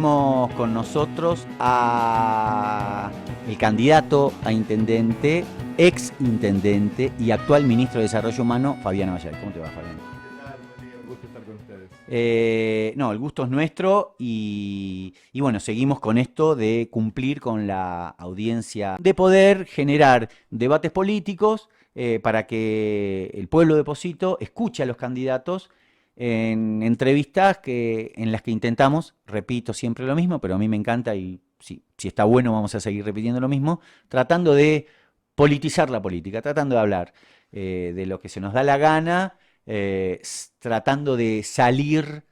tenemos con nosotros a el candidato a intendente, ex intendente y actual ministro de Desarrollo Humano, Fabián Valle. ¿Cómo te va, Fabián? ¿Qué tal? Buen día, un gusto estar con ustedes. No, el gusto es nuestro y bueno, seguimos con esto de cumplir con la audiencia, de poder generar debates políticos para que el pueblo de Pocito escuche a los candidatos en entrevistas en las que intentamos, repito siempre lo mismo, pero a mí me encanta y si está bueno vamos a seguir repitiendo lo mismo, tratando de politizar la política, tratando de hablar de lo que se nos da la gana, tratando de salir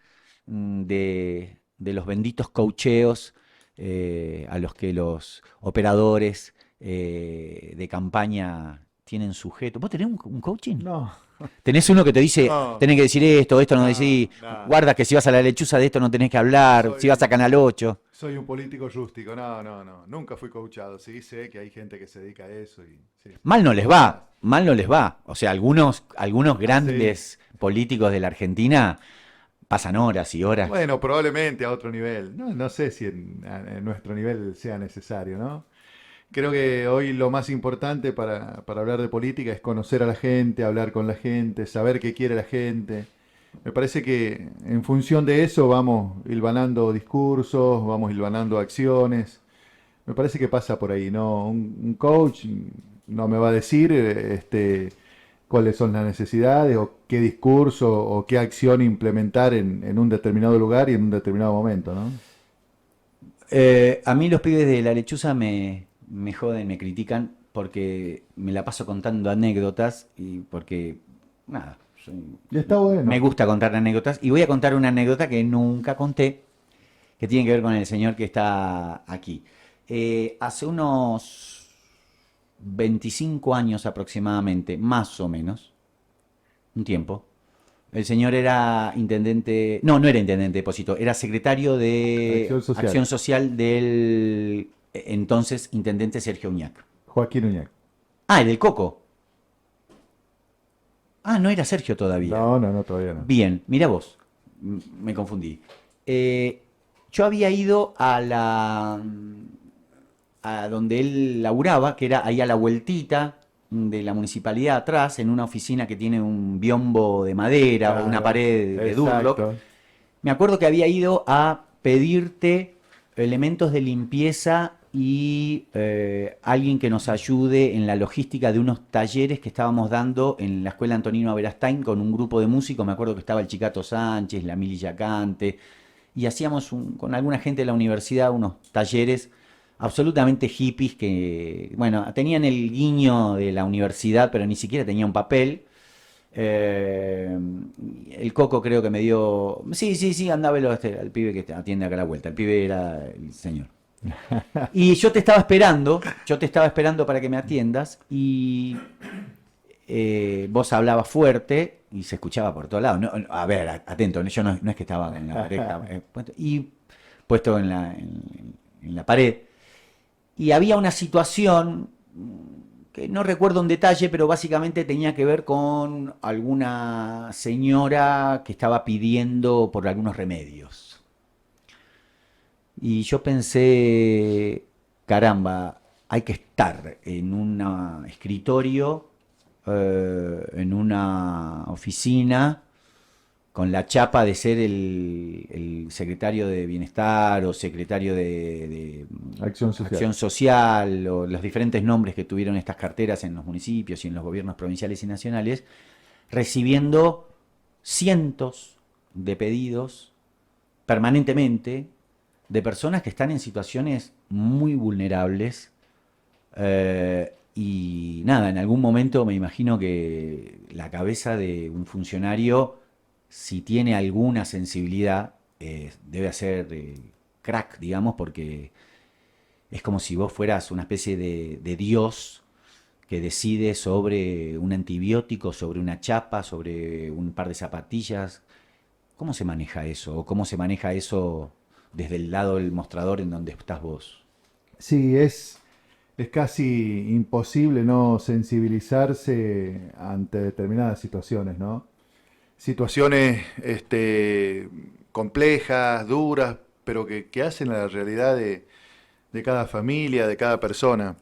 de los benditos coacheos a los que los operadores de campaña tienen sujeto. ¿Vos tenés un coaching? No, Tenés uno que te dice, no, tenés que decir esto no no, decís, no. guarda que si vas a la lechuza de esto no tenés que hablar, si vas a Soy, Canal 8. soy un político rústico. No, no, no. Nunca fui coachado. Sí, sé que hay gente que se dedica a eso y sí. Mal no les Vos estás. va, mal no les va. O sea, algunos Sí. grandes políticos de la Argentina pasan horas y horas. Bueno, probablemente a otro nivel. No, no sé si en nuestro nivel sea necesario, ¿no? Creo que hoy lo más importante para hablar de política es conocer a la gente, hablar con la gente, saber qué quiere la gente. Me parece que en función de eso vamos hilvanando discursos, vamos hilvanando acciones. Me parece que pasa por ahí, ¿no? Un coach no me va a decir cuáles son las necesidades o qué discurso o qué acción implementar en un determinado lugar y en un determinado momento, ¿no? A mí los pibes de la lechuza me joden, me critican porque me la paso contando anécdotas y porque, nada, Y está me bueno. gusta contar anécdotas y voy a contar una anécdota que nunca conté, que tiene que ver con el señor que está aquí. Hace unos 25 años aproximadamente, más o menos, un tiempo, el señor era intendente, no era intendente de Pocito, era secretario de Acción social. Acción Social del entonces intendente Sergio Uñac. Joaquín Uñac. Ah, el del Coco. Ah, no era Sergio todavía. No, no, no, todavía no. Bien, mira vos, me confundí. Eh, yo había ido a donde él laburaba, que era ahí a la vueltita de la municipalidad atrás, en una oficina que tiene un biombo de madera, una Claro, pared de Durlock. exacto. Me acuerdo que había ido a pedirte elementos de limpieza y alguien que nos ayude en la logística de unos talleres que estábamos dando en la escuela Antonino Aberastain con un grupo de músicos. Me acuerdo que estaba el Chicato Sánchez, la Mili Yacante, y hacíamos con alguna gente de la universidad unos talleres absolutamente hippies que, bueno, tenían el guiño de la universidad, pero ni siquiera tenía un papel. Eh, el Coco creo que me dio. Sí, sí, sí, andá velo al pibe que atiende acá a la vuelta. El pibe era el señor. Y yo te estaba esperando para que me atiendas y vos hablabas fuerte y se escuchaba por todos lados. A ver, atento, yo no es que estaba en la pareja, puesto en la pared. Y había una situación que no recuerdo en detalle, pero básicamente tenía que ver con alguna señora que estaba pidiendo por algunos remedios. Y yo pensé, caramba, hay que estar en un escritorio, en una oficina, con la chapa de ser el secretario de Bienestar o secretario de Acción social. Acción Social o los diferentes nombres que tuvieron estas carteras en los municipios y en los gobiernos provinciales y nacionales, recibiendo cientos de pedidos permanentemente de personas que están en situaciones muy vulnerables y nada, en algún momento me imagino que la cabeza de un funcionario, si tiene alguna sensibilidad, debe ser crack, digamos, porque es como si vos fueras una especie de Dios que decide sobre un antibiótico, sobre una chapa, sobre un par de zapatillas. ¿Cómo se maneja eso? ¿O cómo se maneja eso desde el lado del mostrador en donde estás vos? Sí, es casi imposible no sensibilizarse ante determinadas situaciones, ¿no? Situaciones complejas, duras, pero que hacen a la realidad de cada familia, de cada persona.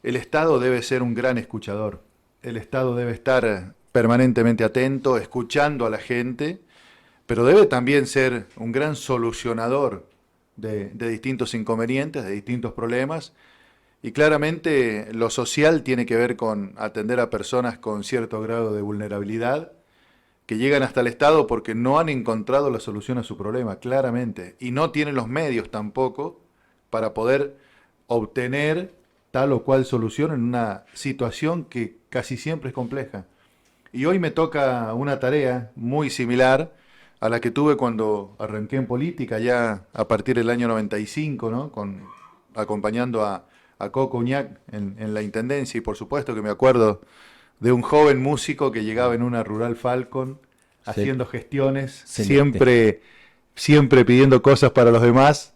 El Estado debe ser un gran escuchador. El Estado debe estar permanentemente atento, escuchando a la gente, pero debe también ser un gran solucionador de distintos inconvenientes, de distintos problemas. Y claramente lo social tiene que ver con atender a personas con cierto grado de vulnerabilidad que llegan hasta el Estado porque no han encontrado la solución a su problema, claramente, y no tienen los medios tampoco para poder obtener tal o cual solución en una situación que casi siempre es compleja. Y hoy me toca una tarea muy similar a la que tuve cuando arranqué en política, ya a partir del año 95, ¿no? Acompañando a Coco Uñac en la intendencia, y por supuesto que me acuerdo de un joven músico que llegaba en una Rural Falcon haciendo gestiones, Celeste. siempre pidiendo cosas para los demás,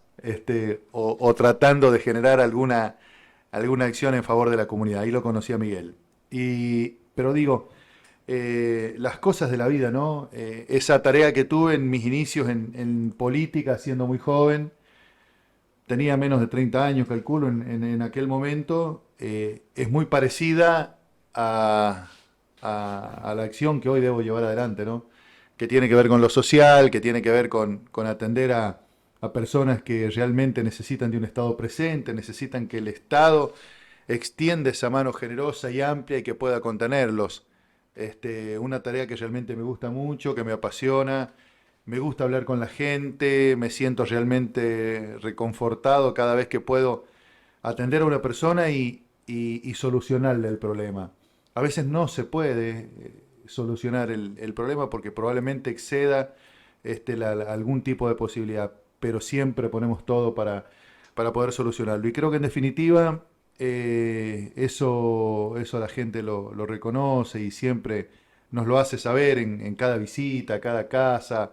o tratando de generar alguna acción en favor de la comunidad. Ahí lo conocí a Miguel. Pero digo, las cosas de la vida, ¿no? Esa tarea que tuve en mis inicios en política, siendo muy joven, tenía menos de 30 años, calculo, en aquel momento, es muy parecida a la acción que hoy debo llevar adelante, ¿no? Que tiene que ver con lo social, que tiene que ver con atender a personas que realmente necesitan de un Estado presente, necesitan que el Estado extienda esa mano generosa y amplia y que pueda contenerlos. Una tarea que realmente me gusta mucho, que me apasiona, me gusta hablar con la gente, me siento realmente reconfortado cada vez que puedo atender a una persona y solucionarle el problema. A veces no se puede solucionar el problema porque probablemente exceda algún tipo de posibilidad, pero siempre ponemos todo para poder solucionarlo. Y creo que en definitiva eso la gente lo reconoce y siempre nos lo hace saber en cada visita, cada casa,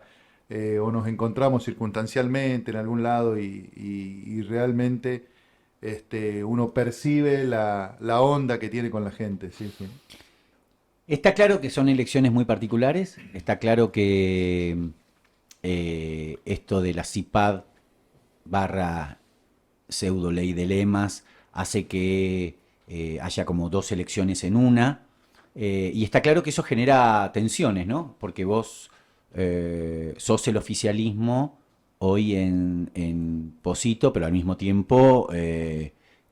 o nos encontramos circunstancialmente en algún lado y realmente uno percibe la onda que tiene con la gente. Sí, sí. Está claro que son elecciones muy particulares, está claro que esto de la CIPAD barra pseudo ley de lemas hace que haya como dos elecciones en una, y está claro que eso genera tensiones, ¿no? Porque vos sos el oficialismo hoy en Posito, pero al mismo tiempo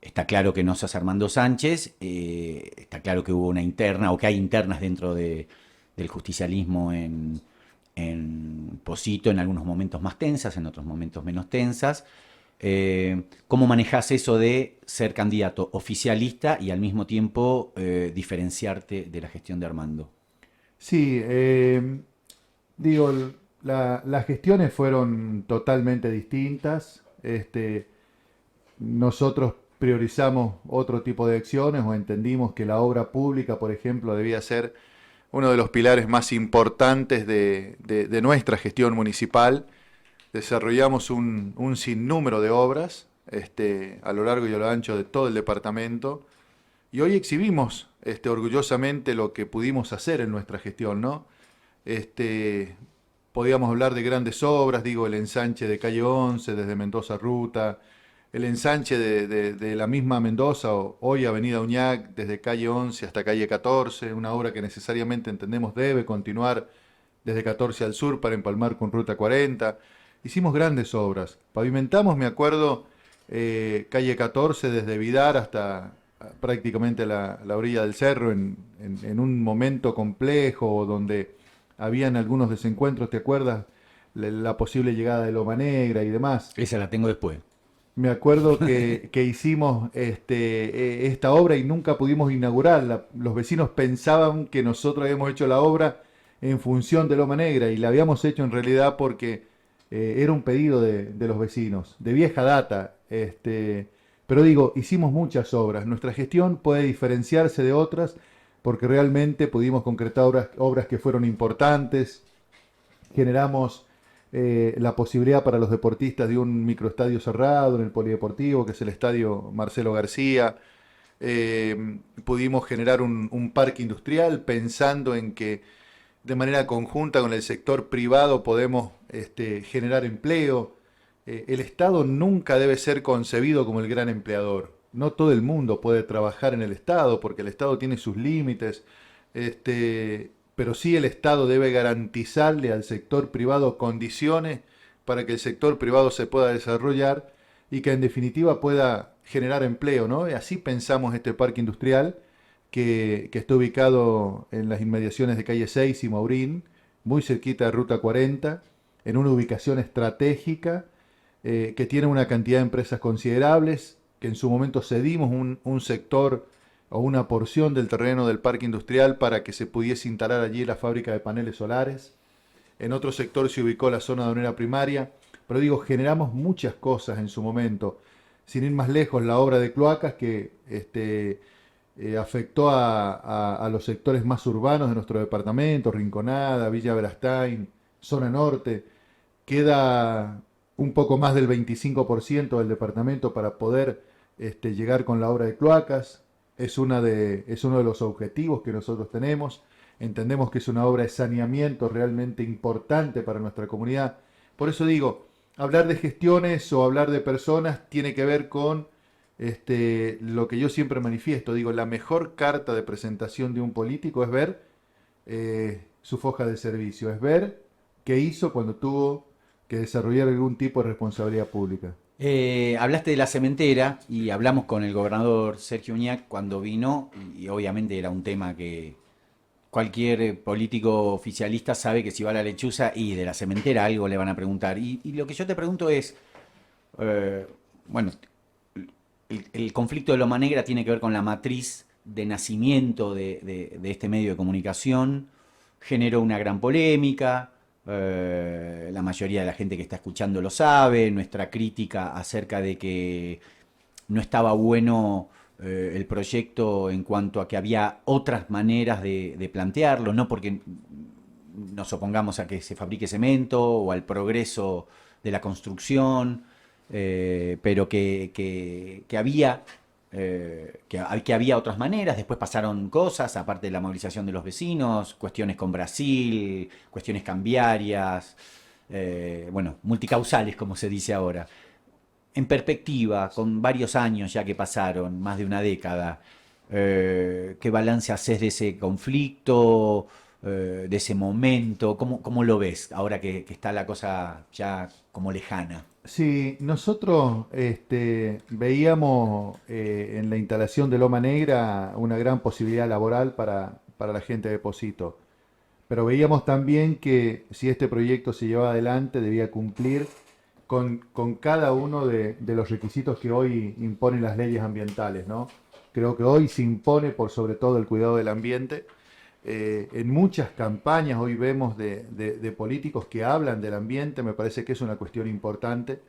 está claro que no sos Armando Sánchez, está claro que hubo una interna o que hay internas dentro del justicialismo en Posito, en algunos momentos más tensas, en otros momentos menos tensas. ¿Cómo manejás eso de ser candidato oficialista y al mismo tiempo diferenciarte de la gestión de Armando? Sí, digo, las gestiones fueron totalmente distintas. Nosotros priorizamos otro tipo de acciones o entendimos que la obra pública, por ejemplo, debía ser uno de los pilares más importantes de nuestra gestión municipal. Desarrollamos un sinnúmero de obras a lo largo y a lo ancho de todo el departamento y hoy exhibimos orgullosamente lo que pudimos hacer en nuestra gestión, ¿no? Podíamos hablar de grandes obras, digo, el ensanche de calle 11 desde Mendoza a Ruta, el ensanche de la misma Mendoza, hoy Avenida Uñac, desde calle 11 hasta calle 14, una obra que necesariamente entendemos debe continuar desde 14 al sur para empalmar con Ruta 40. Hicimos grandes obras, pavimentamos, me acuerdo, calle 14 desde Vidar hasta prácticamente la orilla del cerro en un momento complejo donde habían algunos desencuentros, ¿te acuerdas? La posible llegada de Loma Negra y demás. Esa la tengo después. Me acuerdo que hicimos esta obra y nunca pudimos inaugurarla. Los vecinos pensaban que nosotros habíamos hecho la obra en función de Loma Negra y la habíamos hecho en realidad porque era un pedido de los vecinos, de vieja data. Pero digo, hicimos muchas obras. Nuestra gestión puede diferenciarse de otras porque realmente pudimos concretar obras que fueron importantes. Generamos la posibilidad para los deportistas de un microestadio cerrado en el Polideportivo, que es el Estadio Marcelo García. Pudimos generar un parque industrial pensando en que de manera conjunta con el sector privado podemos generar empleo. el Estado nunca debe ser concebido como el gran empleador. No todo el mundo puede trabajar en el Estado porque el Estado tiene sus límites, pero sí el Estado debe garantizarle al sector privado condiciones para que el sector privado se pueda desarrollar y que en definitiva pueda generar empleo, ¿no? Y así pensamos este parque industrial que está ubicado en las inmediaciones de calle 6 y Maurín, muy cerquita de Ruta 40, en una ubicación estratégica, que tiene una cantidad de empresas considerables, que en su momento cedimos un sector o una porción del terreno del parque industrial para que se pudiese instalar allí la fábrica de paneles solares. En otro sector se ubicó la zona aduanera primaria, pero digo, generamos muchas cosas en su momento. Sin ir más lejos, la obra de cloacas que afectó a los sectores más urbanos de nuestro departamento, Rinconada, Villa Brastain, zona norte. Queda un poco más del 25% del departamento para poder llegar con la obra de cloacas. Es uno de los objetivos que nosotros tenemos. Entendemos que es una obra de saneamiento realmente importante para nuestra comunidad. Por eso digo, hablar de gestiones o hablar de personas tiene que ver con lo que yo siempre manifiesto. Digo, la mejor carta de presentación de un político es ver su foja de servicio, es ver qué hizo cuando tuvo que desarrollar algún tipo de responsabilidad pública. Hablaste de la cementera y hablamos con el gobernador Sergio Uñac cuando vino y obviamente era un tema que cualquier político oficialista sabe que si va a la lechuza y de la cementera algo le van a preguntar. Y lo que yo te pregunto es, eh, bueno, el conflicto de Loma Negra tiene que ver con la matriz de nacimiento de este medio de comunicación, generó una gran polémica, la mayoría de la gente que está escuchando lo sabe, nuestra crítica acerca de que no estaba bueno el proyecto en cuanto a que había otras maneras de plantearlo, no porque nos opongamos a que se fabrique cemento o al progreso de la construcción, pero que había que había otras maneras, después pasaron cosas, aparte de la movilización de los vecinos, cuestiones con Brasil, cuestiones cambiarias, bueno, multicausales como se dice ahora. En perspectiva, con varios años ya que pasaron, más de una década, ¿qué balance haces de ese conflicto, de ese momento? ¿Cómo lo ves ahora que está la cosa ya como lejana? Sí, nosotros veíamos en la instalación de Loma Negra una gran posibilidad laboral para la gente de Posito, pero veíamos también que si este proyecto se llevaba adelante debía cumplir con cada uno de los requisitos que hoy imponen las leyes ambientales, ¿no? Creo que hoy se impone por sobre todo el cuidado del ambiente. En muchas campañas hoy vemos de políticos que hablan del ambiente, me parece que es una cuestión importante,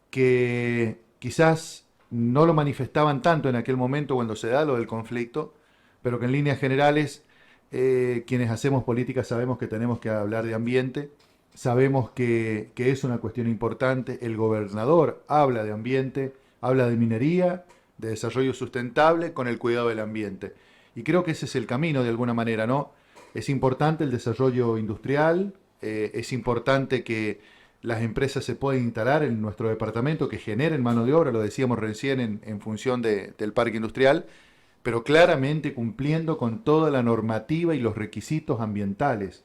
que quizás no lo manifestaban tanto en aquel momento cuando se da lo del conflicto, pero que en líneas generales quienes hacemos política sabemos que tenemos que hablar de ambiente, sabemos que es una cuestión importante, el gobernador habla de ambiente, habla de minería, de desarrollo sustentable con el cuidado del ambiente. Y creo que ese es el camino de alguna manera, ¿no? Es importante el desarrollo industrial, es importante que las empresas se puedan instalar en nuestro departamento, que generen mano de obra, lo decíamos recién en función del parque industrial, pero claramente cumpliendo con toda la normativa y los requisitos ambientales.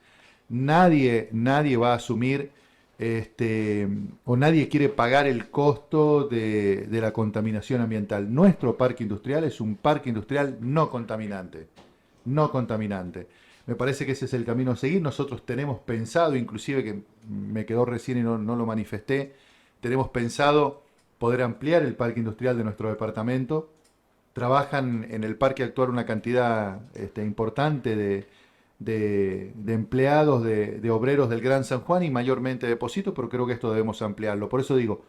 Nadie va a asumir o nadie quiere pagar el costo de la contaminación ambiental. Nuestro parque industrial es un parque industrial no contaminante, no contaminante. Me parece que ese es el camino a seguir. Nosotros tenemos pensado, inclusive que me quedó recién y no lo manifesté, tenemos pensado poder ampliar el parque industrial de nuestro departamento. Trabajan en el parque actual una cantidad importante de empleados, de obreros del Gran San Juan y mayormente de Posito, pero creo que esto debemos ampliarlo. Por eso digo,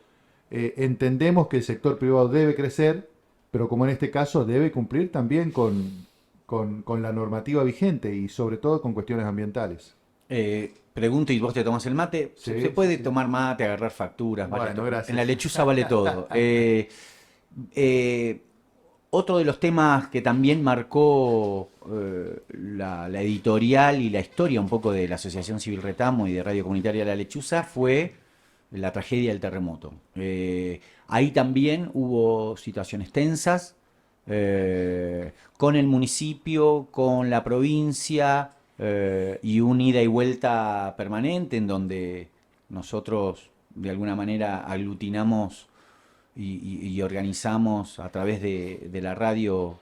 entendemos que el sector privado debe crecer, pero como en este caso debe cumplir también con la normativa vigente y sobre todo con cuestiones ambientales. Pregunto y vos te tomas el mate. Se Sí, sí, puede sí. tomar mate, agarrar facturas, vale Bueno, todo. En la gracias. lechuza vale todo. Eh, Otro de los temas que también marcó la editorial y la historia un poco de la Asociación Civil Retamo y de Radio Comunitaria La Lechuza fue la tragedia del terremoto. Ahí también hubo situaciones tensas con el municipio, con la provincia y un ida y vuelta permanente en donde nosotros de alguna manera aglutinamos y organizamos a través de la radio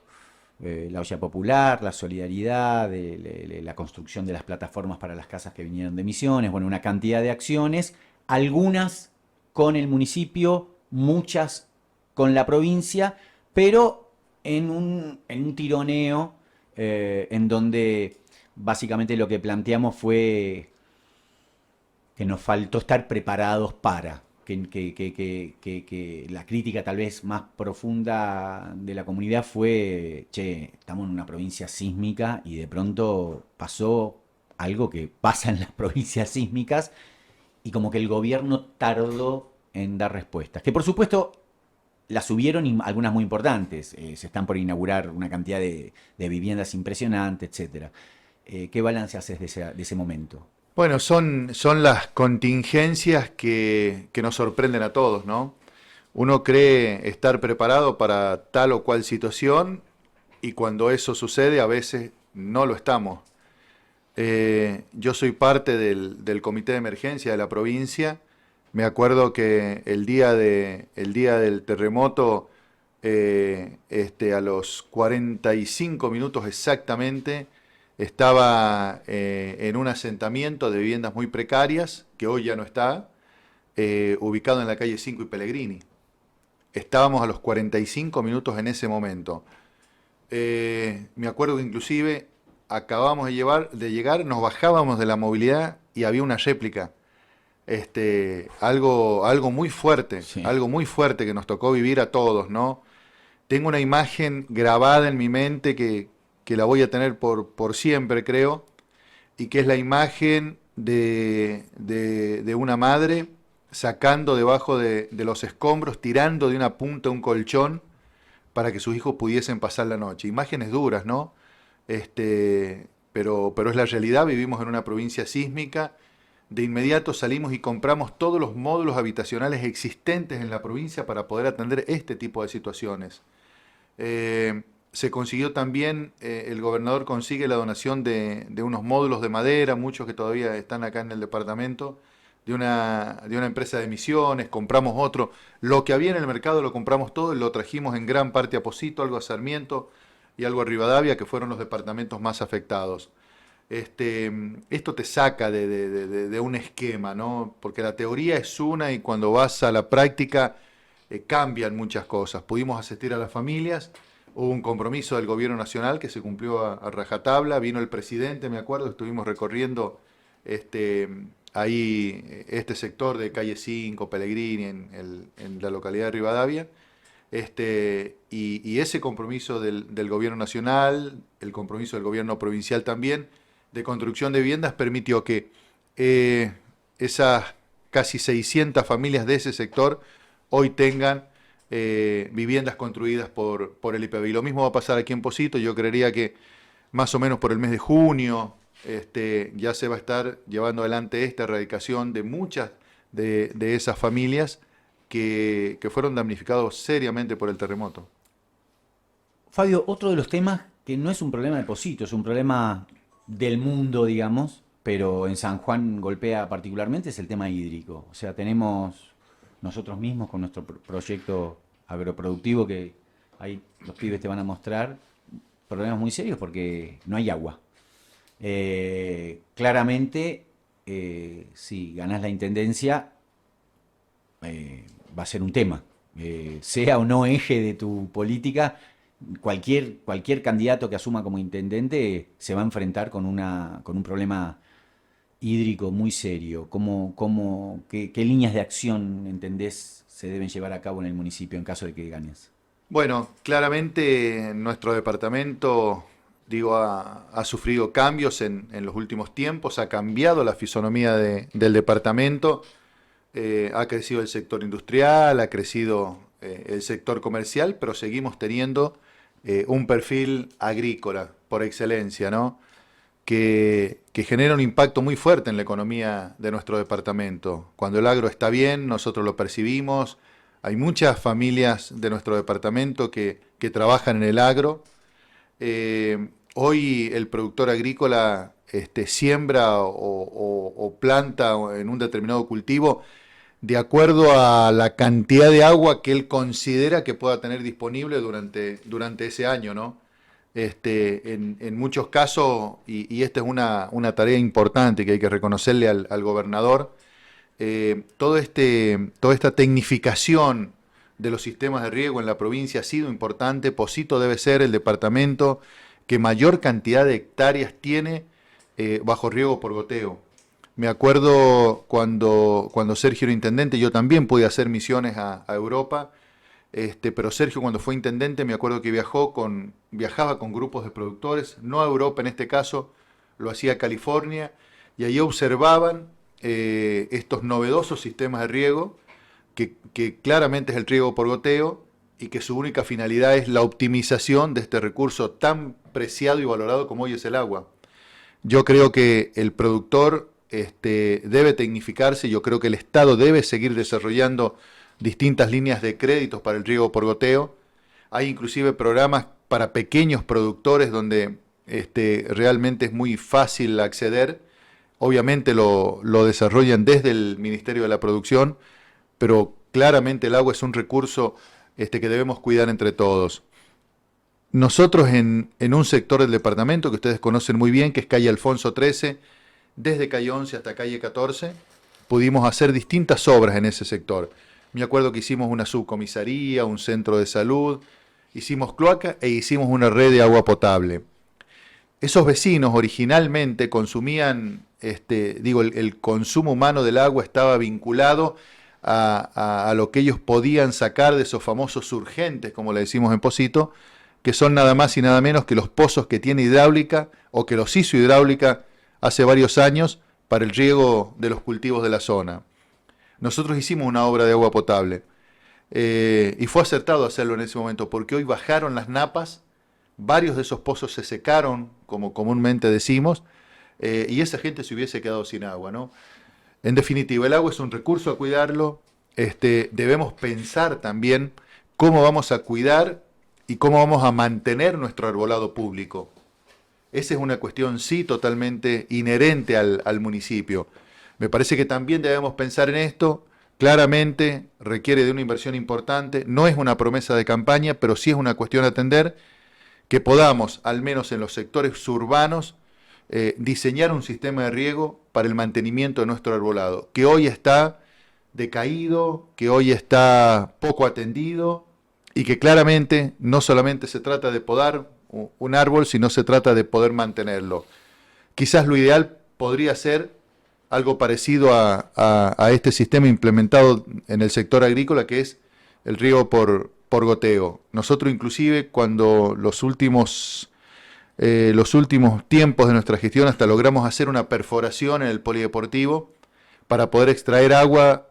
la olla popular, la solidaridad, la construcción de las plataformas para las casas que vinieron de Misiones, bueno, una cantidad de acciones, algunas con el municipio, muchas con la provincia, pero en un tironeo en donde básicamente lo que planteamos fue que nos faltó estar preparados para. Que la crítica tal vez más profunda de la comunidad fue, che, estamos en una provincia sísmica y de pronto pasó algo que pasa en las provincias sísmicas y como que el gobierno tardó en dar respuestas. Que por supuesto las subieron y algunas muy importantes. Se están por inaugurar una cantidad de viviendas impresionante, etcétera. ¿Qué balance haces de ese momento? Bueno, son las contingencias que nos sorprenden a todos, ¿no? Uno cree estar preparado para tal o cual situación y cuando eso sucede a veces no lo estamos. Yo soy parte del comité de emergencia de la provincia. Me acuerdo que el día del terremoto, a los 45 minutos exactamente, estaba en un asentamiento de viviendas muy precarias, que hoy ya no está, ubicado en la calle 5 y Pellegrini. Estábamos a los 45 minutos en ese momento. Me acuerdo que inclusive acabamos de llegar, nos bajábamos de la movilidad y había una réplica. Sí. Algo muy fuerte que nos tocó vivir a todos, ¿no? Tengo una imagen grabada en mi mente que la voy a tener por siempre, creo, y que es la imagen de una madre sacando debajo de los escombros, tirando de una punta un colchón para que sus hijos pudiesen pasar la noche. Imágenes duras, ¿no? Pero es la realidad, vivimos en una provincia sísmica. De inmediato salimos y compramos todos los módulos habitacionales existentes en la provincia para poder atender este tipo de situaciones. Se consiguió también, el gobernador consigue la donación de unos módulos de madera, muchos que todavía están acá en el departamento, de una empresa de Misiones, compramos otro. Lo que había en el mercado lo compramos todo y lo trajimos en gran parte a Pocito, algo a Sarmiento y algo a Rivadavia, que fueron los departamentos más afectados. Esto te saca de un esquema, ¿no? Porque la teoría es una y cuando vas a la práctica cambian muchas cosas. Pudimos asistir a las familias, hubo un compromiso del gobierno nacional que se cumplió a rajatabla, vino el presidente, me acuerdo, estuvimos recorriendo este, este sector de calle 5, Pellegrini, en la localidad de Rivadavia. Y ese compromiso del gobierno nacional, el compromiso del gobierno provincial también, de construcción de viviendas, permitió que esas casi 600 familias de ese sector hoy tengan viviendas construidas por el IPB. Y lo mismo va a pasar aquí en Pocito. Yo creería que más o menos por el mes de junio ya se va a estar llevando adelante esta erradicación de muchas de esas familias que fueron damnificados seriamente por el terremoto. Fabio, otro de los temas que no es un problema de Pocito, es un problema del mundo, digamos, pero en San Juan golpea particularmente, es el tema hídrico. O sea, tenemos nosotros mismos con nuestro proyecto agroproductivo que ahí los pibes te van a mostrar problemas muy serios porque no hay agua. Claramente, si ganás la intendencia, va a ser un tema. Sea o no eje de tu política, cualquier candidato que asuma como intendente se va a enfrentar con un problema hídrico muy serio. ¿Qué líneas de acción entendés se deben llevar a cabo en el municipio en caso de que ganes? Bueno, claramente nuestro departamento, digo, ha sufrido cambios en los últimos tiempos, ha cambiado la fisonomía del departamento, ha crecido el sector industrial, ha crecido el sector comercial, pero seguimos teniendo un perfil agrícola por excelencia, ¿no? que genera un impacto muy fuerte en la economía de nuestro departamento. Cuando el agro está bien, nosotros lo percibimos. Hay muchas familias de nuestro departamento que trabajan en el agro. Hoy el productor agrícola siembra o planta en un determinado cultivo de acuerdo a la cantidad de agua que él considera que pueda tener disponible durante ese año, ¿no? En muchos casos, y esta es una tarea importante que hay que reconocerle al gobernador, toda esta tecnificación de los sistemas de riego en la provincia ha sido importante. Pocito debe ser el departamento que mayor cantidad de hectáreas tiene bajo riego por goteo. Me acuerdo cuando Sergio era intendente, yo también pude hacer misiones a Europa, pero Sergio cuando fue intendente me acuerdo que viajaba con grupos de productores, no a Europa en este caso, lo hacía a California, y allí observaban estos novedosos sistemas de riego, que claramente es el riego por goteo, y que su única finalidad es la optimización de este recurso tan preciado y valorado como hoy es el agua. Yo creo que el productor debe tecnificarse, yo creo que el Estado debe seguir desarrollando distintas líneas de créditos para el riego por goteo. Hay inclusive programas para pequeños productores donde realmente es muy fácil acceder. Obviamente lo desarrollan desde el Ministerio de la Producción, pero claramente el agua es un recurso que debemos cuidar entre todos. Nosotros en un sector del departamento que ustedes conocen muy bien, que es calle Alfonso 13, desde calle 11 hasta calle 14, pudimos hacer distintas obras en ese sector. Me acuerdo que hicimos una subcomisaría, un centro de salud, hicimos cloaca e hicimos una red de agua potable. Esos vecinos originalmente consumían, el consumo humano del agua estaba vinculado a lo que ellos podían sacar de esos famosos surgentes, como le decimos en Pocito, que son nada más y nada menos que los pozos que tiene hidráulica o que los hizo hidráulica hace varios años para el riego de los cultivos de la zona. Nosotros hicimos una obra de agua potable y fue acertado hacerlo en ese momento porque hoy bajaron las napas, varios de esos pozos se secaron, como comúnmente decimos, y esa gente se hubiese quedado sin agua, ¿no? En definitiva, el agua es un recurso a cuidarlo. Debemos pensar también cómo vamos a cuidar y cómo vamos a mantener nuestro arbolado público. Esa es una cuestión, sí, totalmente inherente al municipio. Me parece que también debemos pensar en esto. Claramente requiere de una inversión importante. No es una promesa de campaña, pero sí es una cuestión a atender, que podamos, al menos en los sectores urbanos, diseñar un sistema de riego para el mantenimiento de nuestro arbolado, que hoy está decaído, que hoy está poco atendido y que claramente no solamente se trata de podar un árbol, sino se trata de poder mantenerlo. Quizás lo ideal podría ser algo parecido a este sistema implementado en el sector agrícola, que es el riego por goteo. Nosotros inclusive cuando los últimos tiempos de nuestra gestión hasta logramos hacer una perforación en el polideportivo para poder extraer agua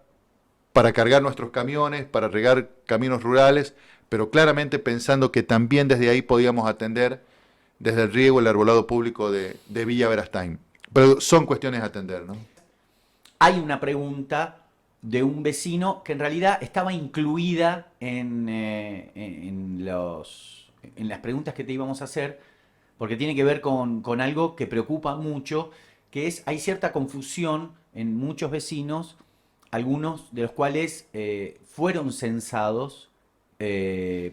para cargar nuestros camiones, para regar caminos rurales, pero claramente pensando que también desde ahí podíamos atender desde el riego el arbolado público de Villa Verastain. Pero son cuestiones a atender, ¿no? Hay una pregunta de un vecino que en realidad estaba incluida en las preguntas que te íbamos a hacer, porque tiene que ver con algo que preocupa mucho, que es, hay cierta confusión en muchos vecinos, algunos de los cuales fueron censados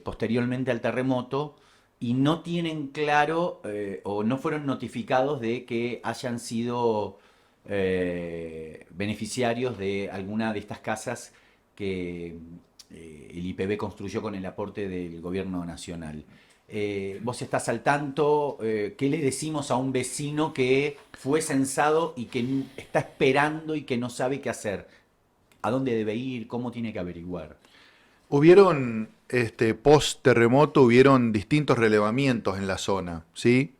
posteriormente al terremoto y no tienen claro o no fueron notificados de que hayan sido beneficiarios de alguna de estas casas que el IPB construyó con el aporte del gobierno nacional. ¿Vos estás al tanto? ¿Qué le decimos a un vecino que fue censado y que está esperando y que no sabe qué hacer? ¿A dónde debe ir? ¿Cómo tiene que averiguar? Hubieron, post terremoto, hubieron distintos relevamientos en la zona, ¿sí?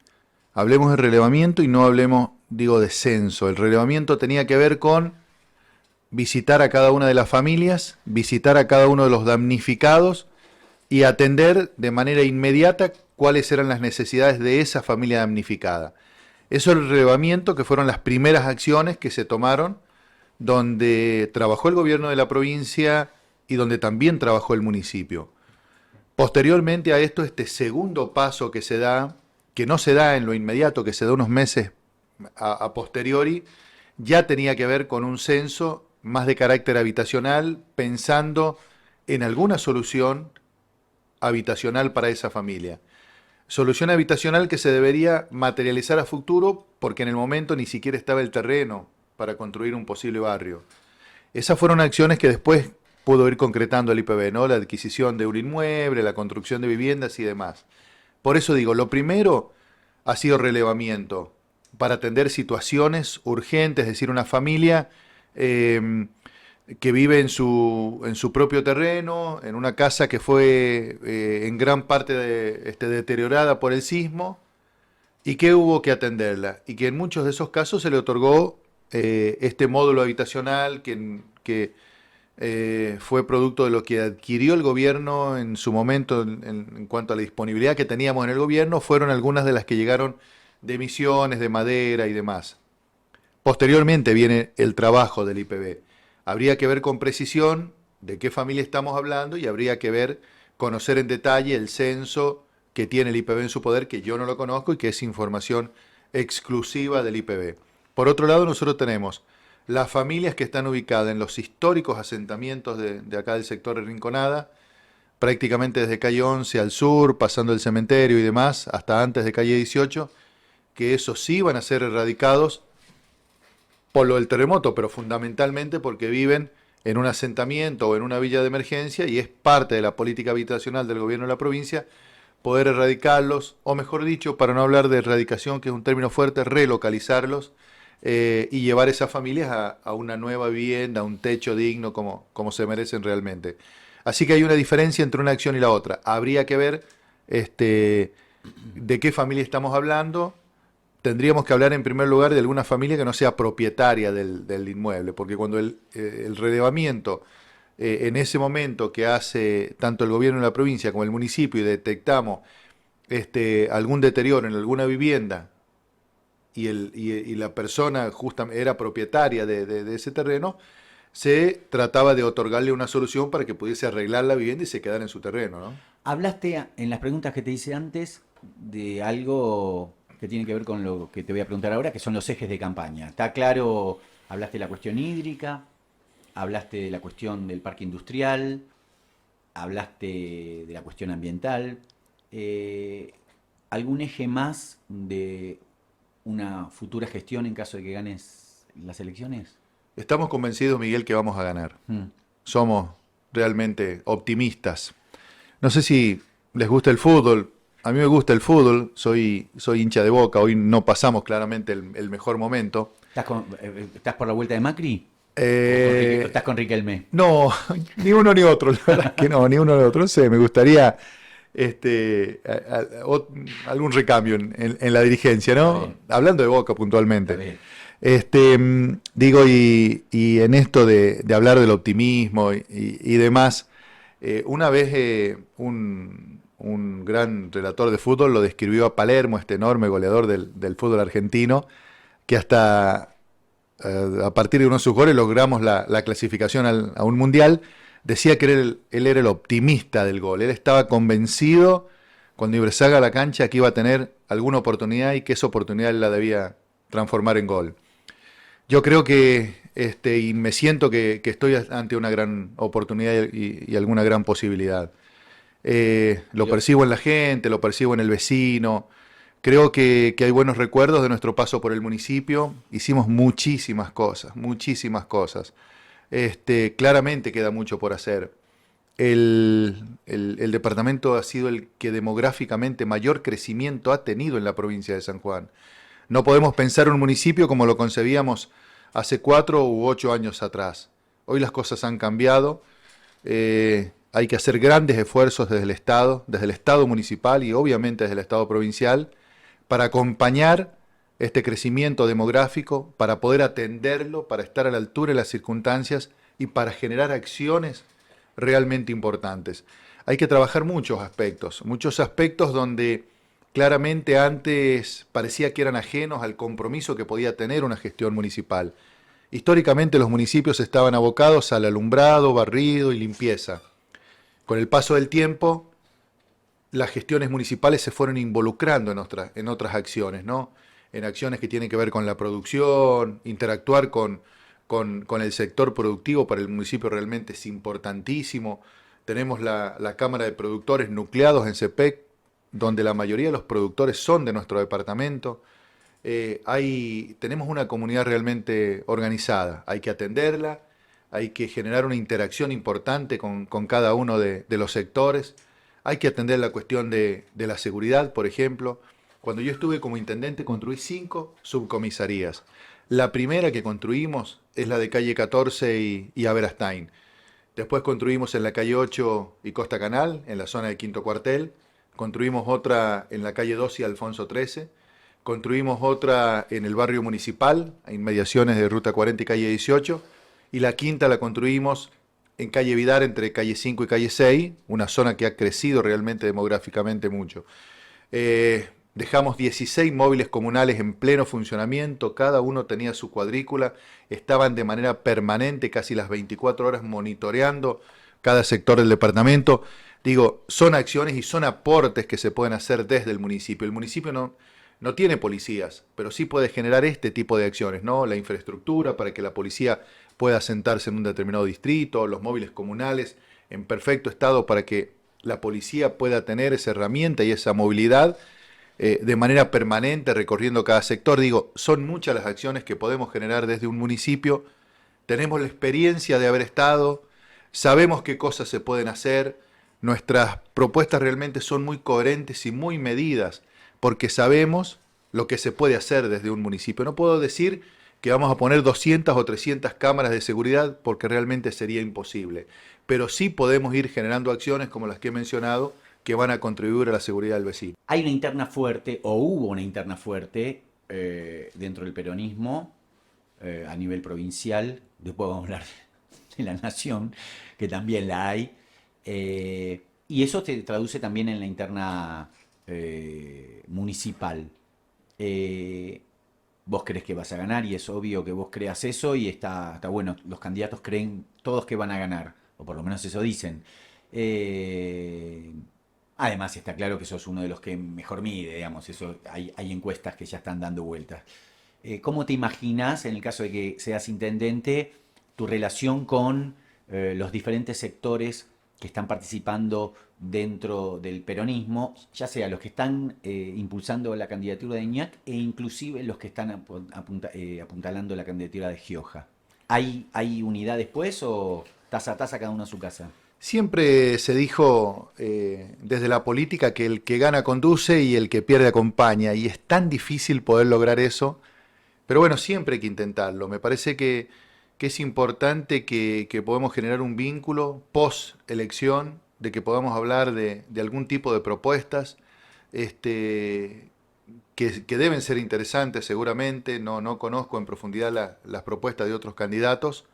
Hablemos de relevamiento y no hablemos, digo, de censo. El relevamiento tenía que ver con visitar a cada una de las familias, visitar a cada uno de los damnificados y atender de manera inmediata cuáles eran las necesidades de esa familia damnificada. Eso es el relevamiento, que fueron las primeras acciones que se tomaron, donde trabajó el gobierno de la provincia y donde también trabajó el municipio. Posteriormente a esto, este segundo paso que se da, que no se da en lo inmediato, que se da unos meses a posteriori, ya tenía que ver con un censo más de carácter habitacional, pensando en alguna solución habitacional para esa familia. Solución habitacional que se debería materializar a futuro porque en el momento ni siquiera estaba el terreno para construir un posible barrio. Esas fueron acciones que después pudo ir concretando el IPB, ¿no? La adquisición de un inmueble, la construcción de viviendas y demás. Por eso digo, lo primero ha sido relevamiento para atender situaciones urgentes, es decir, una familia que vive en su propio terreno, en una casa que fue en gran parte deteriorada por el sismo y que hubo que atenderla. Y que en muchos de esos casos se le otorgó este módulo habitacional que fue producto de lo que adquirió el gobierno en su momento en cuanto a la disponibilidad que teníamos en el gobierno, fueron algunas de las que llegaron de Misiones, de Madera y demás. Posteriormente viene el trabajo del IPB. Habría que ver con precisión de qué familia estamos hablando y habría que ver, conocer en detalle el censo que tiene el IPB en su poder, que yo no lo conozco y que es información exclusiva del IPB. Por otro lado, nosotros tenemos las familias que están ubicadas en los históricos asentamientos de acá del sector de Rinconada, prácticamente desde calle 11 al sur, pasando el cementerio y demás, hasta antes de calle 18, que esos sí van a ser erradicados por lo del terremoto, pero fundamentalmente porque viven en un asentamiento o en una villa de emergencia y es parte de la política habitacional del gobierno de la provincia poder erradicarlos, o mejor dicho, para no hablar de erradicación, que es un término fuerte, relocalizarlos y llevar esas familias a una nueva vivienda, a un techo digno como se merecen realmente. Así que hay una diferencia entre una acción y la otra. Habría que ver de qué familia estamos hablando. Tendríamos que hablar en primer lugar de alguna familia que no sea propietaria del inmueble, porque cuando el relevamiento en ese momento que hace tanto el gobierno de la provincia como el municipio y detectamos algún deterioro en alguna vivienda y la persona justamente era propietaria de ese terreno, se trataba de otorgarle una solución para que pudiese arreglar la vivienda y se quedara en su terreno, ¿no? Hablaste en las preguntas que te hice antes de algo que tiene que ver con lo que te voy a preguntar ahora, que son los ejes de campaña. Está claro, hablaste de la cuestión hídrica, hablaste de la cuestión del parque industrial, hablaste de la cuestión ambiental. ¿Algún eje más de una futura gestión en caso de que ganes las elecciones? Estamos convencidos, Miguel, que vamos a ganar. Somos realmente optimistas. No sé si les gusta el fútbol. A mí me gusta el fútbol, soy hincha de Boca. Hoy no pasamos claramente el mejor momento. ¿Estás por la vuelta de Macri? ¿O estás con Riquelme? No, ni uno ni otro, la verdad que no, ni uno ni otro. No sé, me gustaría algún recambio en la dirigencia, ¿no? Hablando de Boca puntualmente. Digo, y en esto de hablar del optimismo y demás, una vez un gran relator de fútbol lo describió a Palermo, este enorme goleador del fútbol argentino, que hasta a partir de uno de sus goles logramos la clasificación a un mundial. Decía que él era el optimista del gol. Él estaba convencido cuando ingresaba a la cancha que iba a tener alguna oportunidad y que esa oportunidad él la debía transformar en gol. Yo creo que, y me siento que estoy ante una gran oportunidad y alguna gran posibilidad. Lo percibo en la gente, lo percibo en el vecino. Creo que hay buenos recuerdos de nuestro paso por el municipio. Hicimos muchísimas cosas, muchísimas cosas. Claramente queda mucho por hacer. El departamento ha sido el que demográficamente mayor crecimiento ha tenido en la provincia de San Juan. No podemos pensar un municipio como lo concebíamos hace 4 u 8 años atrás. Hoy las cosas han cambiado. Hay que hacer grandes esfuerzos desde el Estado municipal y obviamente desde el Estado provincial para acompañar este crecimiento demográfico, para poder atenderlo, para estar a la altura de las circunstancias y para generar acciones realmente importantes. Hay que trabajar muchos aspectos donde claramente antes parecía que eran ajenos al compromiso que podía tener una gestión municipal. Históricamente los municipios estaban abocados al alumbrado, barrido y limpieza. Con el paso del tiempo, las gestiones municipales se fueron involucrando en otras acciones, ¿no? En acciones que tienen que ver con la producción, interactuar con el sector productivo para el municipio realmente es importantísimo. Tenemos la Cámara de Productores Nucleados en CEPEC, donde la mayoría de los productores son de nuestro departamento. Tenemos una comunidad realmente organizada, hay que atenderla, hay que generar una interacción importante con cada uno de los sectores, hay que atender la cuestión de la seguridad, por ejemplo. Cuando yo estuve como intendente construí 5 subcomisarías. La primera que construimos es la de calle 14 y Aberastain. Después construimos en la calle 8 y Costa Canal, en la zona de Quinto Cuartel. Construimos otra en la calle 2 y Alfonso 13. Construimos otra en el barrio municipal, a inmediaciones de Ruta 40 y calle 18. Y la quinta la construimos en calle Vidar, entre calle 5 y calle 6, una zona que ha crecido realmente demográficamente mucho. Dejamos 16 móviles comunales en pleno funcionamiento, cada uno tenía su cuadrícula, estaban de manera permanente, casi las 24 horas monitoreando cada sector del departamento. Digo, son acciones y son aportes que se pueden hacer desde el municipio. El municipio no tiene policías, pero sí puede generar este tipo de acciones, ¿no? La infraestructura para que la policía pueda sentarse en un determinado distrito, los móviles comunales en perfecto estado para que la policía pueda tener esa herramienta y esa movilidad de manera permanente recorriendo cada sector. Digo, son muchas las acciones que podemos generar desde un municipio. Tenemos la experiencia de haber estado, sabemos qué cosas se pueden hacer, nuestras propuestas realmente son muy coherentes y muy medidas, porque sabemos lo que se puede hacer desde un municipio. No puedo decir que vamos a poner 200 o 300 cámaras de seguridad porque realmente sería imposible, pero sí podemos ir generando acciones como las que he mencionado que van a contribuir a la seguridad del vecino. Hay una interna fuerte, o hubo una interna fuerte, dentro del peronismo, a nivel provincial. Después vamos a hablar de la nación, que también la hay. Y eso se traduce también en la interna municipal. Vos crees que vas a ganar y es obvio que vos creas eso y está bueno. Los candidatos creen todos que van a ganar, o por lo menos eso dicen. Eh, Además está claro que sos uno de los que mejor mide, digamos, eso hay encuestas que ya están dando vueltas. ¿Cómo te imaginas, en el caso de que seas intendente, tu relación con los diferentes sectores que están participando dentro del peronismo, ya sea los que están impulsando la candidatura de Iñak e inclusive los que están apuntalando la candidatura de Gioja? ¿Hay unidad después o taza a taza cada uno a su casa? Siempre se dijo desde la política que el que gana conduce y el que pierde acompaña, y es tan difícil poder lograr eso, pero bueno, siempre hay que intentarlo. Me parece que es importante que podamos generar un vínculo post elección, de que podamos hablar de algún tipo de propuestas este, que deben ser interesantes seguramente. No conozco en profundidad las propuestas de otros candidatos,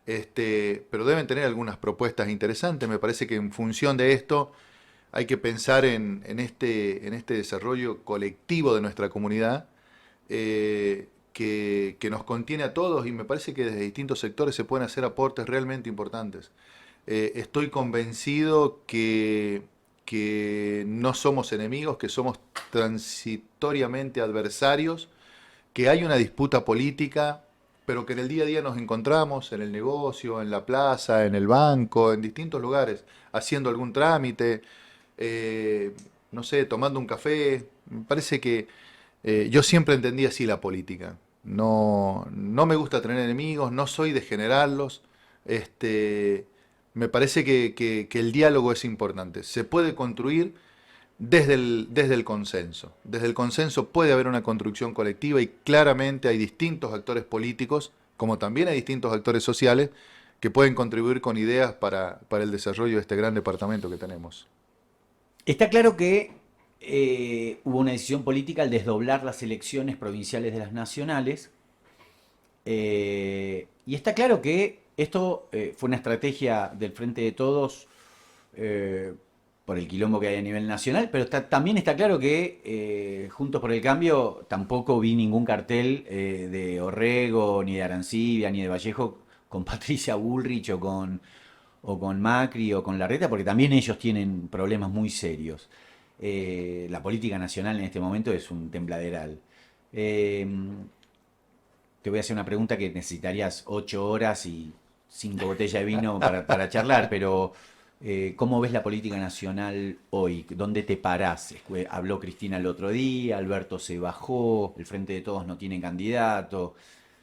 pero deben tener algunas propuestas interesantes. Me parece que en función de esto hay que pensar en este desarrollo colectivo de nuestra comunidad que nos contiene a todos, y me parece que desde distintos sectores se pueden hacer aportes realmente importantes. Estoy convencido que no somos enemigos, que somos transitoriamente adversarios, que hay una disputa política, pero que en el día a día nos encontramos en el negocio, en la plaza, en el banco, en distintos lugares, haciendo algún trámite, eh, no sé, tomando un café. Me parece que yo siempre entendí así la política. No me gusta tener enemigos, no soy de generarlos. Este, Me parece que el diálogo es importante. Se puede construir desde el consenso. Desde el consenso puede haber una construcción colectiva y claramente hay distintos actores políticos, como también hay distintos actores sociales, que pueden contribuir con ideas para el desarrollo de este gran departamento que tenemos. Está claro que hubo una decisión política al desdoblar las elecciones provinciales de las nacionales. Y está claro que esto fue una estrategia del Frente de Todos, eh, por el quilombo que hay a nivel nacional, pero también está claro que Juntos por el Cambio tampoco vi ningún cartel de Orrego, ni de Arancibia, ni de Vallejo con Patricia Bullrich o con Macri o con Larreta, porque también ellos tienen problemas muy serios. La política nacional en este momento es un tembladeral. Eh, Te voy a hacer una pregunta que necesitarías 8 horas y 5 botellas de vino para charlar, pero ¿cómo ves la política nacional hoy? ¿Dónde te parás? Habló Cristina el otro día, Alberto se bajó, el Frente de Todos no tiene candidato,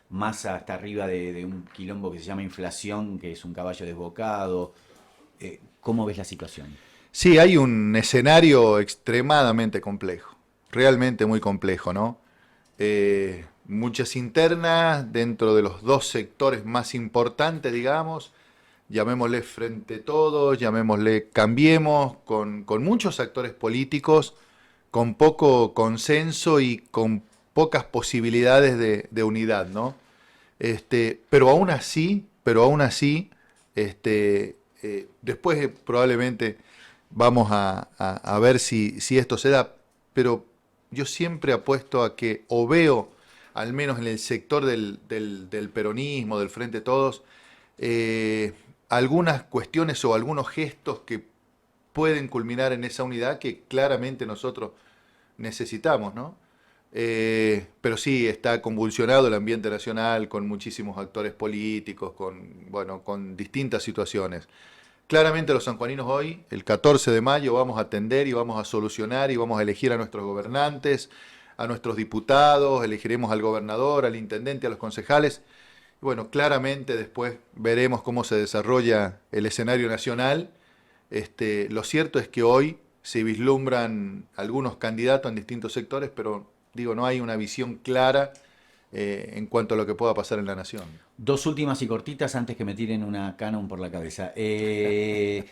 Massa está arriba de un quilombo que se llama inflación, que es un caballo desbocado. ¿Cómo ves la situación? Sí, hay un escenario extremadamente complejo, realmente muy complejo, ¿no? Muchas internas dentro de los dos sectores más importantes, digamos, llamémosle Frente Todos, llamémosle Cambiemos, con muchos actores políticos, con poco consenso y con pocas posibilidades de unidad, ¿no? Pero aún así, después probablemente vamos a ver si esto se da, pero yo siempre apuesto a que, o veo, al menos en el sector del peronismo, del Frente Todos, eh, algunas cuestiones o algunos gestos que pueden culminar en esa unidad que claramente nosotros necesitamos, ¿no? Pero sí, está convulsionado el ambiente nacional con muchísimos actores políticos, bueno, con distintas situaciones. Claramente los sanjuaninos hoy, el 14 de mayo, vamos a atender y vamos a solucionar y vamos a elegir a nuestros gobernantes, a nuestros diputados, elegiremos al gobernador, al intendente, a los concejales. Bueno, claramente después veremos cómo se desarrolla el escenario nacional. Lo cierto es que hoy se vislumbran algunos candidatos en distintos sectores, pero digo, no hay una visión clara en cuanto a lo que pueda pasar en la nación. Dos últimas y cortitas antes que me tiren una canon por la cabeza. Eh,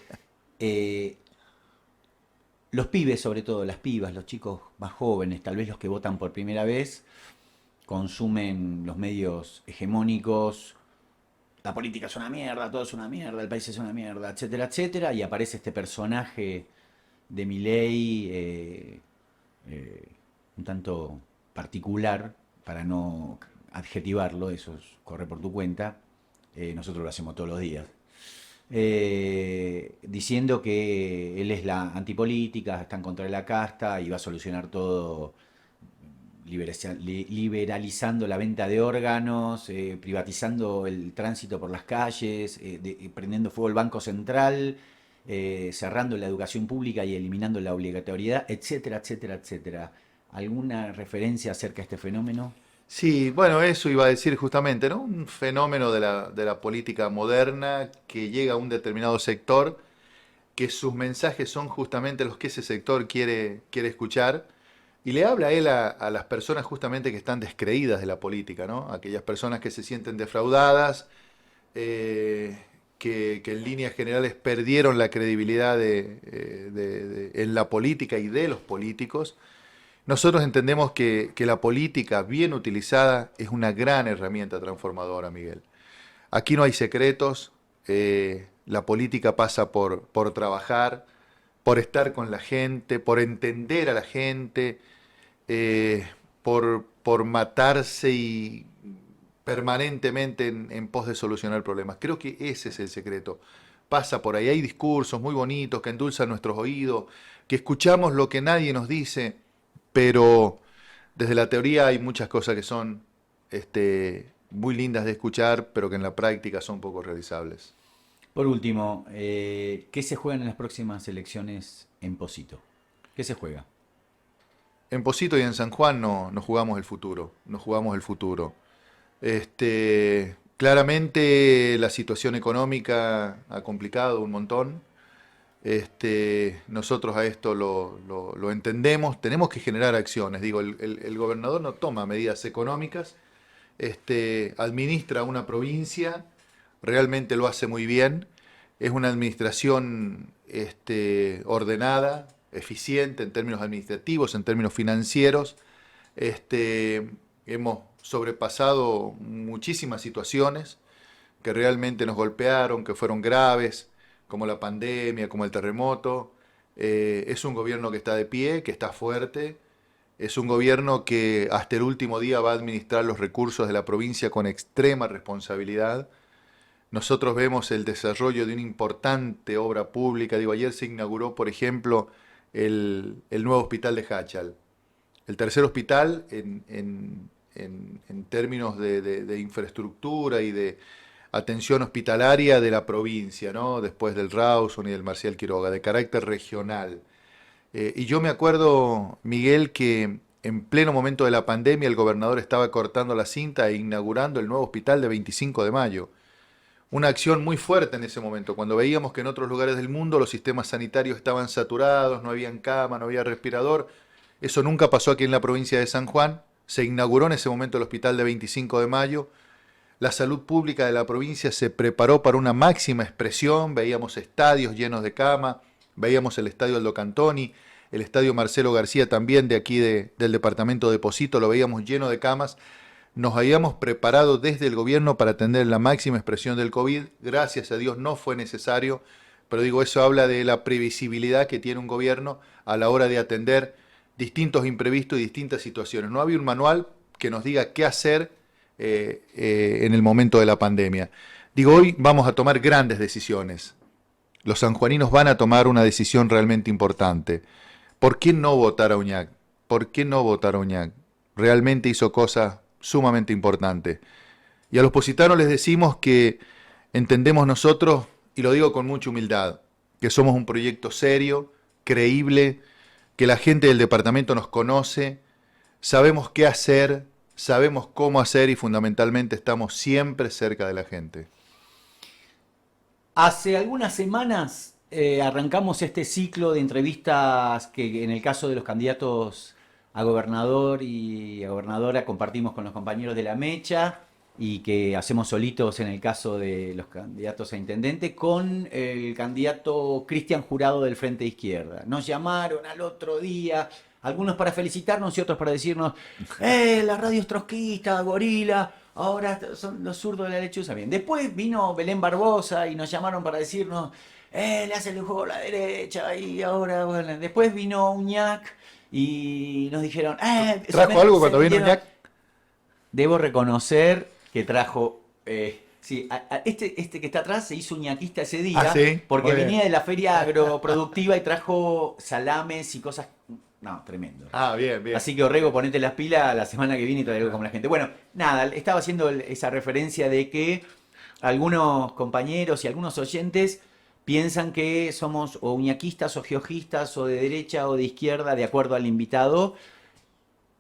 los pibes, sobre todo, las pibas, los chicos más jóvenes, tal vez los que votan por primera vez, consumen los medios hegemónicos, la política es una mierda, todo es una mierda, el país es una mierda, etcétera, etcétera, y aparece este personaje de Milei un tanto particular, para no adjetivarlo, corre por tu cuenta, nosotros lo hacemos todos los días, diciendo que él es la antipolítica, está en contra de la casta y va a solucionar todo liberalizando la venta de órganos, privatizando el tránsito por las calles, prendiendo fuego el Banco Central, cerrando la educación pública y eliminando la obligatoriedad, etcétera, etcétera, etcétera. ¿Alguna referencia acerca de este fenómeno? Sí, bueno, eso iba a decir justamente, ¿no? Un fenómeno de la política moderna que llega a un determinado sector, que sus mensajes son justamente los que ese sector quiere escuchar, y le habla a él a las personas justamente que están descreídas de la política, ¿no? Aquellas personas que se sienten defraudadas, eh, que en líneas generales perdieron la credibilidad en la política y de los políticos. Nosotros entendemos que la política bien utilizada es una gran herramienta transformadora, Miguel. Aquí no hay secretos, la política pasa por trabajar, por estar con la gente, por entender a la gente, por matarse y permanentemente en pos de solucionar problemas. Creo que ese es el secreto. Pasa por ahí, hay discursos muy bonitos que endulzan nuestros oídos, que escuchamos lo que nadie nos dice, pero desde la teoría hay muchas cosas que son muy lindas de escuchar, pero que en la práctica son poco realizables. Por último, ¿qué se juega en las próximas elecciones en Posito? ¿Qué se juega? En Posito y en San Juan no, nos jugamos el futuro, nos jugamos el futuro. Claramente la situación económica ha complicado un montón. Nosotros a esto lo entendemos, tenemos que generar acciones. Digo, el gobernador no toma medidas económicas, administra una provincia, realmente lo hace muy bien. Es una administración ordenada, eficiente en términos administrativos, en términos financieros. Hemos sobrepasado muchísimas situaciones que realmente nos golpearon, que fueron graves, como la pandemia, como el terremoto. Es un gobierno que está de pie, que está fuerte. Es un gobierno que hasta el último día va a administrar los recursos de la provincia con extrema responsabilidad. Nosotros vemos el desarrollo de una importante obra pública. Digo, ayer se inauguró, por ejemplo, el nuevo hospital de Hachal. El tercer hospital en términos de infraestructura y de atención hospitalaria de la provincia, ¿no? Después del Rawson y del Marcial Quiroga, de carácter regional. Y yo me acuerdo, Miguel, que en pleno momento de la pandemia el gobernador estaba cortando la cinta e inaugurando el nuevo hospital de 25 de mayo. Una acción muy fuerte en ese momento, cuando veíamos que en otros lugares del mundo los sistemas sanitarios estaban saturados, no había cama, no había respirador. Eso nunca pasó aquí en la provincia de San Juan. Se inauguró en ese momento el hospital de 25 de mayo. La salud pública de la provincia se preparó para una máxima expresión. Veíamos estadios llenos de cama, veíamos el estadio Aldo Cantoni, el estadio Marcelo García también de aquí del departamento de Posito, lo veíamos lleno de camas. Nos habíamos preparado desde el gobierno para atender la máxima expresión del COVID. Gracias a Dios no fue necesario, pero digo, eso habla de la previsibilidad que tiene un gobierno a la hora de atender distintos imprevistos y distintas situaciones. No había un manual que nos diga qué hacer en el momento de la pandemia. Digo, hoy vamos a tomar grandes decisiones. Los sanjuaninos van a tomar una decisión realmente importante. ¿Por qué no votar a Uñac? ¿Por qué no votar a Uñac? Realmente hizo cosas sumamente importantes. Y a los positanos les decimos que entendemos nosotros, y lo digo con mucha humildad, que somos un proyecto serio, creíble, que la gente del departamento nos conoce, sabemos qué hacer, sabemos cómo hacer y fundamentalmente estamos siempre cerca de la gente. Hace algunas semanas arrancamos este ciclo de entrevistas que en el caso de los candidatos a gobernador y a gobernadora compartimos con los compañeros de la Mecha y que hacemos solitos en el caso de los candidatos a intendente con el candidato Cristian Jurado del Frente de Izquierda. Nos llamaron al otro día, algunos para felicitarnos y otros para decirnos, la radio es trotskista, gorila, ahora son los zurdos de la lechuza. Bien, después vino Belén Barbosa y nos llamaron para decirnos, le hacen el juego a la derecha y ahora, bueno, después vino Uñac y nos dijeron, ¿trajo algo cuando vino Uñac? Debo reconocer que trajo, sí, este que está atrás se hizo uñaquista ese día, ¿sí? Porque venía de la feria agroproductiva y trajo salames y cosas, no, tremendo. Bien, bien. Así que Orrego, ponete las pilas la semana que viene y trae algo como la gente. Bueno, nada, estaba haciendo esa referencia de que algunos compañeros y algunos oyentes piensan que somos o uñaquistas o geojistas o de derecha o de izquierda, de acuerdo al invitado.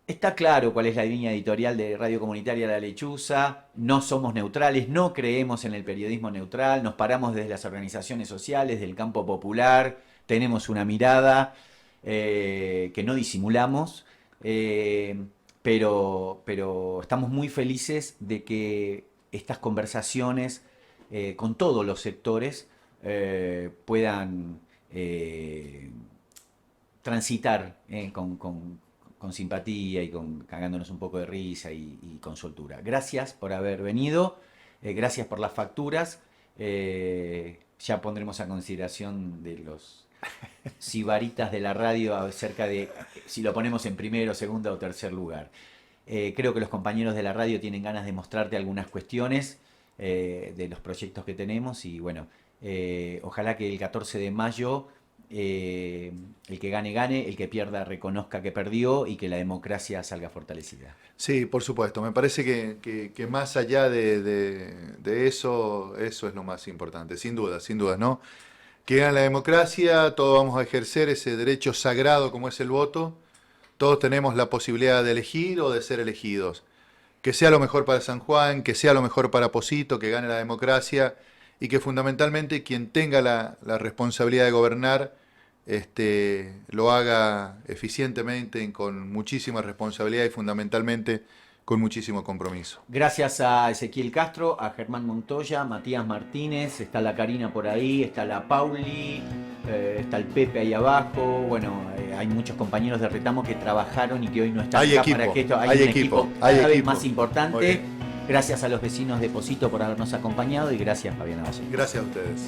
Está claro cuál es la línea editorial de Radio Comunitaria La Lechuza. No somos neutrales, no creemos en el periodismo neutral, nos paramos desde las organizaciones sociales, del campo popular, tenemos una mirada que no disimulamos, pero estamos muy felices de que estas conversaciones con todos los sectores puedan transitar con simpatía y cagándonos un poco de risa y con soltura. Gracias por haber venido, gracias por las facturas, ya pondremos a consideración de los sibaritas de la radio acerca de si lo ponemos en primero, segundo o tercer lugar. Creo que los compañeros de la radio tienen ganas de mostrarte algunas cuestiones de los proyectos que tenemos y bueno, ojalá que el 14 de mayo el que gane, gane, el que pierda reconozca que perdió y que la democracia salga fortalecida. Sí, por supuesto. Me parece que más allá de eso es lo más importante, sin duda, ¿no? Que gane la democracia, todos vamos a ejercer ese derecho sagrado como es el voto, todos tenemos la posibilidad de elegir o de ser elegidos. Que sea lo mejor para San Juan, que sea lo mejor para Posito, que gane la democracia y que fundamentalmente quien tenga la responsabilidad de gobernar lo haga eficientemente, con muchísima responsabilidad y fundamentalmente con muchísimo compromiso. Gracias a Ezequiel Castro, a Germán Montoya, Matías Martínez, está la Karina por ahí, está la Pauli, está el Pepe ahí abajo, bueno, hay muchos compañeros de Retamo que trabajaron y que hoy no están hay acá equipo, para que esto hay un equipo cada vez más importante. Gracias a los vecinos de Posito por habernos acompañado y gracias Fabiana Valle. Gracias a ustedes.